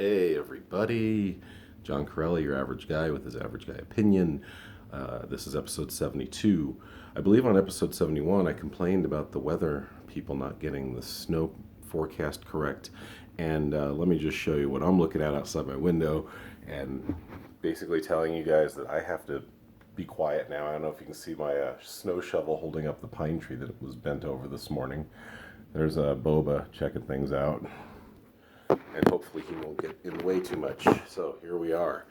Hey everybody, John Corelli, your average guy with his average guy opinion. This is episode 72. I believe on episode 71 I complained about the weather people not getting the snow forecast correct. And let me just show you what I'm looking at outside my window and basically telling you guys that I have to be quiet now. I don't know if you can see my snow shovel holding up the pine tree that was bent over this morning. There's Boba checking things out, and hopefully he won't get in the way too much. So here we are.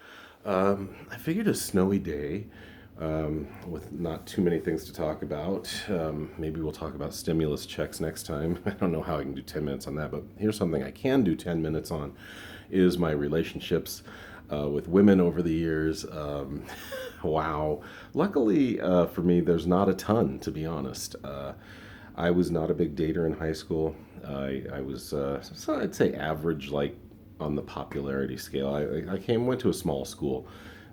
I figured a snowy day with not too many things to talk about. Maybe we'll talk about stimulus checks next time. I don't know how I can do 10 minutes on that, but here's something I can do 10 minutes on is my relationships with women over the years. Wow. Luckily for me, there's not a ton, to be honest. I was not a big dater in high school. I was, so I'd say average, like on the popularity scale. I went to a small school.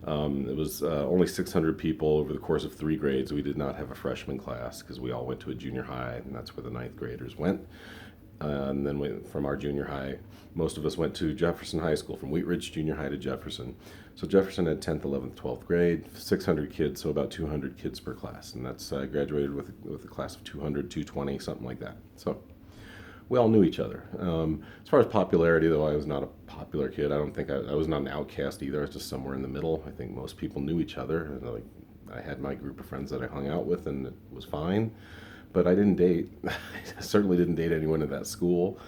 It was only 600 people over the course of 3 grades. We did not have a freshman class because we all went to a junior high, and that's where the ninth graders went. And then from our junior high, most of us went to Jefferson High School, from Wheat Ridge Junior High to Jefferson. So Jefferson had 10th, 11th, 12th grade, 600 kids, so about 200 kids per class. And that's graduated with a class of 200, 220, something like that. So we all knew each other. As far as popularity, though, I was not a popular kid. I don't think I was not an outcast either. I was just somewhere in the middle. I think most people knew each other. And, like, I had my group of friends that I hung out with, and it was fine. But I didn't date. I certainly didn't date anyone at that school.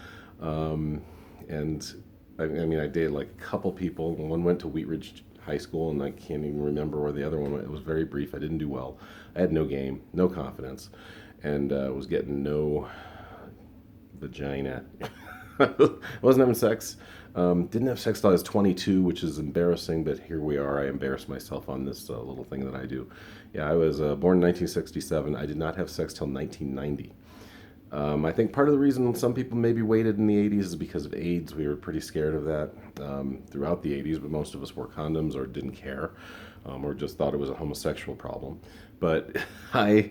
And I mean, I dated like a couple people. One went to Wheat Ridge High School, and I can't even remember where the other one went. It was very brief. I didn't do well. I had no game, no confidence, and was getting no vagina. Wasn't having sex. Didn't have sex till I was 22, which is embarrassing, but here we are. I embarrass myself on this little thing that I do. Yeah, I was born in 1967. I did not have sex till 1990. I think part of the reason some people maybe waited in the 80s is because of AIDS. We were pretty scared of that throughout the 80s, but most of us wore condoms or didn't care, or just thought it was a homosexual problem. But I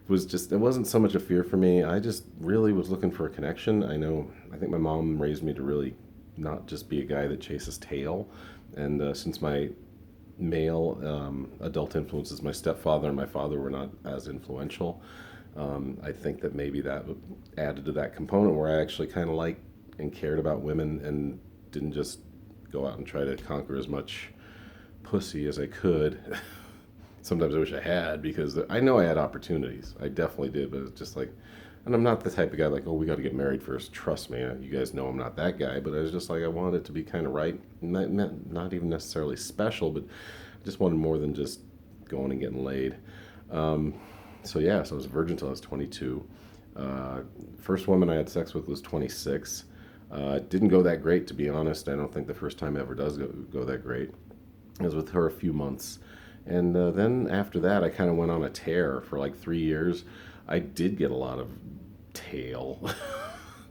it wasn't so much a fear for me. I just really was looking for a connection. I think my mom raised me to really not just be a guy that chases tail. And since my male adult influences, my stepfather and my father, were not as influential, I think that maybe that added to that component where I actually kind of liked and cared about women and didn't just go out and try to conquer as much pussy as I could. Sometimes I wish I had, because I know I had opportunities. I definitely did, but it's just like, and I'm not the type of guy like, oh, we got to get married first. Trust me, you guys know I'm not that guy. But I was just like, I wanted it to be kind of right, not even necessarily special, but I just wanted more than just going and getting laid. So yeah, so I was a virgin until I was 22. First woman I had sex with was 26. Didn't go that great, to be honest. I don't think the first time ever does go that great. I was with her a few months. And then after that, I kind of went on a tear for like 3 years. I did get a lot of tail.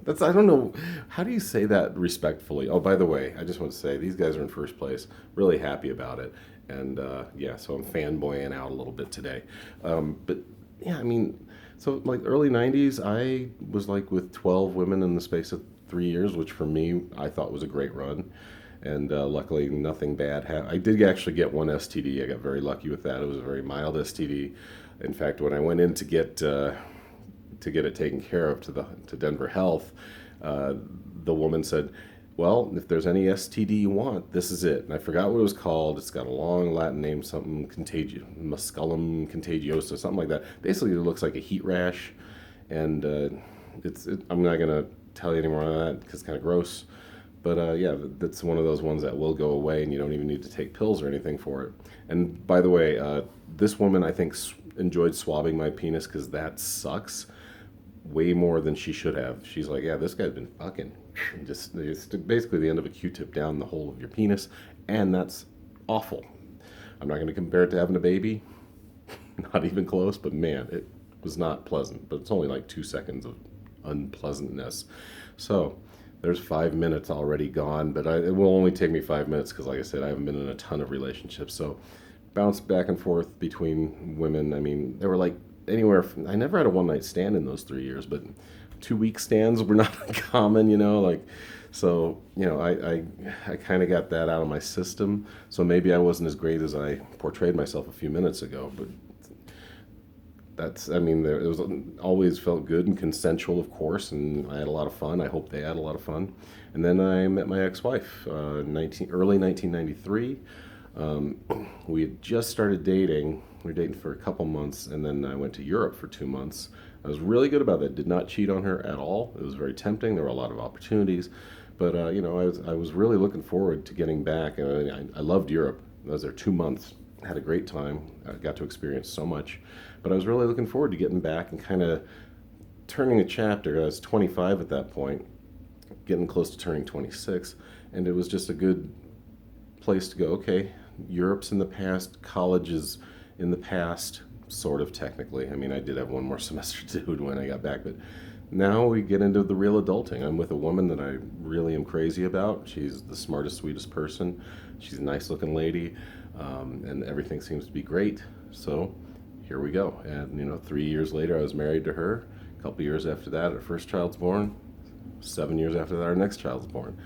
I don't know, how do you say that respectfully? Oh, by the way, I just want to say these guys are in first place. Really happy about it. And yeah, so I'm fanboying out a little bit today. But yeah, I mean, so like early 90s, I was like with 12 women in the space of 3 years, which for me, I thought was a great run. And luckily, nothing bad happened. I did actually get one STD. I got very lucky with that. It was a very mild STD. In fact, when I went in to get it taken care of to Denver Health, the woman said, "Well, if there's any STD you want, this is it." And I forgot what it was called. It's got a long Latin name, something musculum contagiosa, something like that. Basically, it looks like a heat rash, and I'm not gonna tell you any more on that because it's kind of gross. But yeah, that's one of those ones that will go away, and you don't even need to take pills or anything for it. And by the way, this woman, I think, enjoyed swabbing my penis because that sucks way more than she should have. She's like, yeah, this guy's been fucking. Just it's basically the end of a Q-tip down the hole of your penis, and that's awful. I'm not going to compare it to having a baby. Not even close, but man, it was not pleasant. But it's only like 2 seconds of unpleasantness. So there's 5 minutes already gone, but it will only take me 5 minutes because, like I said, I haven't been in a ton of relationships. So bounced back and forth between women. I mean, they were like I never had a one night stand in those 3 years, but 2 week stands were not common, like So, I kind of got that out of my system. So maybe I wasn't as great as I portrayed myself a few minutes ago, but it was always felt good and consensual, of course, and I had a lot of fun. I hope they had a lot of fun. And then I met my ex-wife, early 1993. Um, we had just started dating. We were dating for a couple months, and then I went to Europe for 2 months. I was really good about that. Did not cheat on her at all. It was very tempting. There were a lot of opportunities, but I was really looking forward to getting back. I loved Europe. I was there 2 months. Had a great time. I got to experience so much, but I was really looking forward to getting back and kind of turning a chapter. I was 25 at that point, getting close to turning 26, and it was just a good place to go. Okay, Europe's in the past, college is in the past, sort of technically. I mean, I did have one more semester to do when I got back, but now we get into the real adulting. I'm with a woman that I really am crazy about. She's the smartest, sweetest person. She's a nice looking lady, and everything seems to be great. So here we go. And 3 years later, I was married to her. A couple years after that, our first child's born. 7 years after that, our next child's born.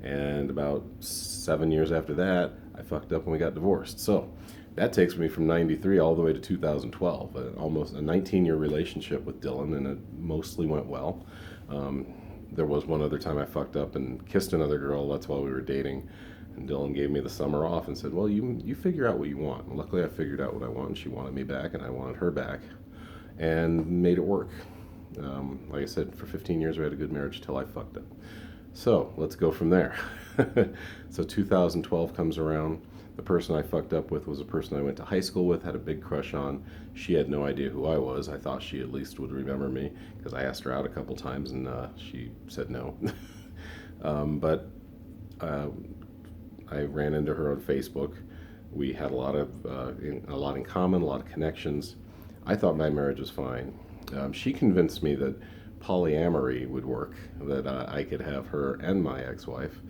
And about 7 years after that, I fucked up and we got divorced. So that takes me from 93 all the way to 2012, almost a 19-year relationship with Dylan, and it mostly went well. There was one other time I fucked up and kissed another girl. That's while we were dating. And Dylan gave me the summer off and said, well, you figure out what you want. And luckily, I figured out what I want. She wanted me back, and I wanted her back, and made it work. Like I said, for 15 years, we had a good marriage till I fucked up. So let's go from there. So 2012 comes around. The person I fucked up with was a person I went to high school with, had a big crush on. She had no idea who I was. I thought she at least would remember me because I asked her out a couple times and she said no. But I ran into her on Facebook. We had a lot in common, a lot of connections. I thought my marriage was fine. She convinced me that polyamory would work, that I could have her and my ex-wife,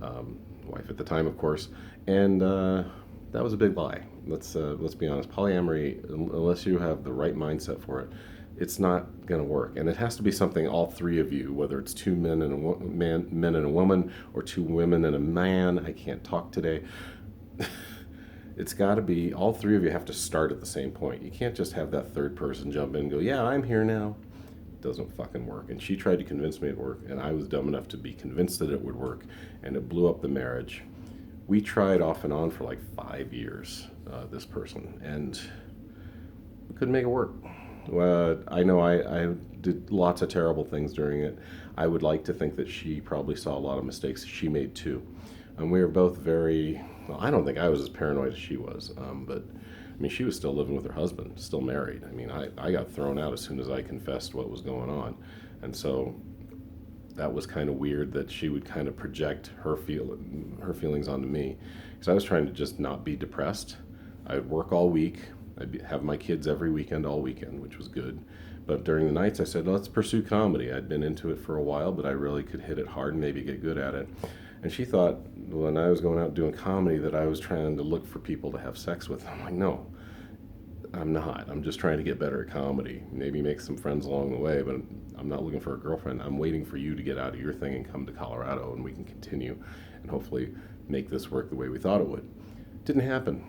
wife at the time, of course, and that was a big lie. Let's be honest. Polyamory, unless you have the right mindset for it, it's not going to work, and it has to be something all three of you, whether it's two men and a woman, or two women and a man. I can't talk today. It's got to be all three of you have to start at the same point. You can't just have that third person jump in and go, yeah, I'm here now. It doesn't fucking work. And she tried to convince me it worked, and I was dumb enough to be convinced that it would work, and it blew up the marriage. We tried off and on for like 5 years, this person, and we couldn't make it work. I know I did lots of terrible things during it. I would like to think that she probably saw a lot of mistakes she made too. And we were both very, well, I don't think I was as paranoid as she was, but I mean, she was still living with her husband, still married. I mean, I got thrown out as soon as I confessed what was going on. And so that was kind of weird that she would kind of project her feelings onto me. Because I was trying to just not be depressed. I would work all week. Have my kids every weekend, all weekend, which was good. But during the nights, I said, let's pursue comedy. I'd been into it for a while, but I really could hit it hard and maybe get good at it. And she thought when I was going out doing comedy that I was trying to look for people to have sex with. I'm like, no, I'm not. I'm just trying to get better at comedy. Maybe make some friends along the way, but I'm not looking for a girlfriend. I'm waiting for you to get out of your thing and come to Colorado, and we can continue and hopefully make this work the way we thought it would. Didn't happen.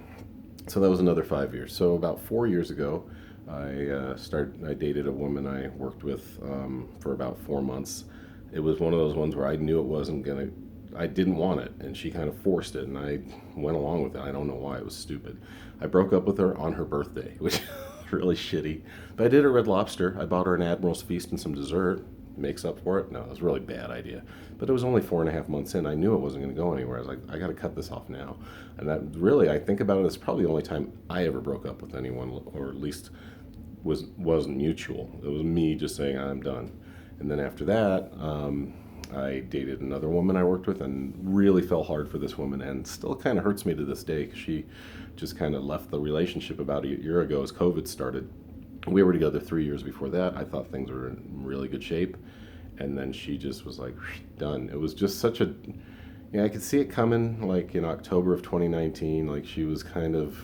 So that was another 5 years. So about 4 years ago, I dated a woman I worked with for about 4 months. It was one of those ones where I knew it wasn't gonna. I didn't want it, and she kind of forced it, and I went along with it. I don't know why. It was stupid. I broke up with her on her birthday, which is really shitty. But I did a Red Lobster. I bought her an Admiral's Feast and some dessert. Makes up for it? No, it was a really bad idea. But it was only 4.5 months in. I knew it wasn't going to go anywhere. I was like, I got to cut this off now. And that really, I think about it, it's probably the only time I ever broke up with anyone, or at least wasn't mutual. It was me just saying, I'm done. And then after that, I dated another woman I worked with and really fell hard for this woman, and still kind of hurts me to this day because she just kind of left the relationship about a year ago as COVID started. We were together 3 years before that. I thought things were in really good shape, and then she just was like, done. It was just such a, I could see it coming like in October of 2019, like she was kind of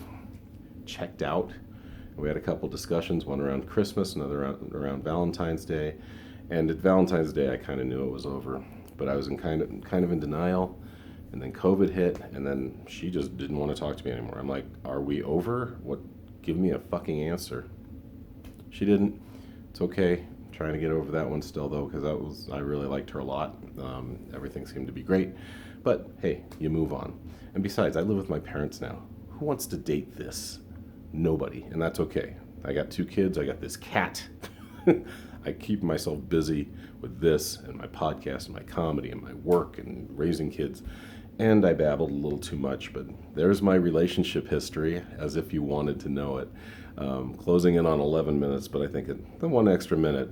checked out. We had a couple discussions, one around Christmas, another around Valentine's Day. And at Valentine's Day, I kind of knew it was over. but I was in kind of in denial. And then COVID hit, and then she just didn't want to talk to me anymore. I'm like, are we over? What? Give me a fucking answer. She didn't. It's okay. I'm trying to get over that one still, though, because I really liked her a lot. Everything seemed to be great. But hey, you move on. And besides, I live with my parents now. Who wants to date this? Nobody. And that's okay. I got 2 kids. I got this cat. I keep myself busy with this and my podcast and my comedy and my work and raising kids. And I babbled a little too much, but there's my relationship history, as if you wanted to know it. Closing in on 11 minutes, but I think the 1 extra minute,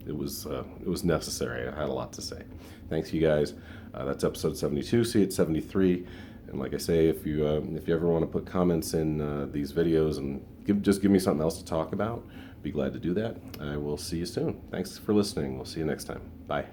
it was necessary. I had a lot to say. Thanks, you guys. That's episode 72. See you at 73. And like I say, if you ever want to put comments in these videos and just give me something else to talk about, be glad to do that. I will see you soon. Thanks for listening. We'll see you next time. Bye.